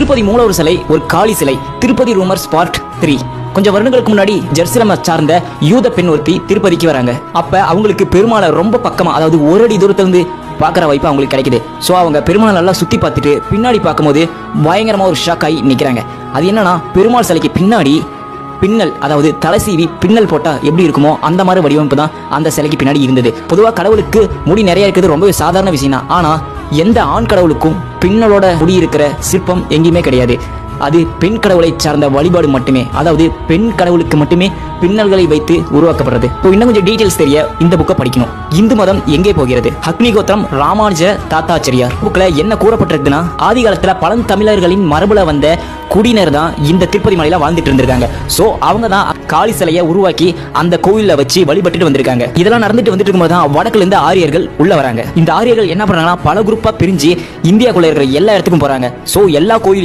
திருப்பதி மூலவர் சிலை ஒரு காளி சிலை. Tirupati rumours part 3. கொஞ்சம் வருடங்களுக்கு முன்னாடி ஜெருசலேமை சார்ந்த யூத பெண் ஒருத்தி திருப்பதிக்கு வராங்க. அப்ப அவங்களுக்கு பெருமாளை ரொம்ப பக்கமா, அதாவது ஒரு அடி தூரத்துல இருந்து பார்க்குற வாய்ப்பு அவங்களுக்கு கிடைக்குது. ஸோ அவங்க பெருமாளை நல்லா சுற்றி பார்த்துட்டு பின்னாடி பார்க்கும்போது பயங்கரமாக ஒரு ஷாக் ஆகி நிற்கிறாங்க. அது என்னன்னா, பெருமாள் சிலைக்கு பின்னாடி பின்னல், அதாவது தலை சீவி பின்னல் போட்டால் எப்படி இருக்குமோ அந்த மாதிரி வடிவமைப்பு தான் அந்த சிலைக்கு பின்னாடி இருந்தது. பொதுவாக கடவுளுக்கு முடி நிறைய இருக்கிறது ரொம்பவே சாதாரண விஷயம் தான். ஆனால் எந்த ஆண் கடவுளுக்கும் பின்னலோட முடி இருக்கிற சிற்பம் எங்கேயுமே கிடையாது. அது பெண் கடவுளை சார்ந்த வழிபாடு மட்டுமே, அதாவது பெண் கடவுளுக்கு மட்டுமே பின்னல்களை வைத்து உருவாக்கப்படுறது. இப்போ இன்னும் கொஞ்சம் டீடைல்ஸ் தெரிய இந்த புக்கை படிக்கணும். இந்து மதம் எங்கே போகிறது? அக்னிகோத்திரம் ராமானுஜ தாத்தாச்சாரியார் புக்ல என்ன கூறப்பட்டிருக்குன்னா, ஆதி காலத்துல பழந்தமிழர்களின் மரபுல வந்த குடியினர் தான் இந்த திருப்பதி மலையில வாழ்ந்துட்டு இருந்திருக்காங்க. சோ அவங்க தான் காளி சிலையை உருவாக்கி அந்த கோயில வச்சு வழிபட்டுட்டு வந்திருக்காங்க. இதெல்லாம் நடந்துட்டு வந்துட்டு இருக்கும்போது தான் வடக்குல இருந்து ஆரியர்கள் உள்ள வராங்க. இந்த ஆரியர்கள் என்ன பண்றாங்கன்னா, பல குரூப்பா பிரிஞ்சு இந்தியாக்குள்ள இருக்கிற எல்லா இடத்துக்கும் போறாங்க. சோ எல்லா கோயில்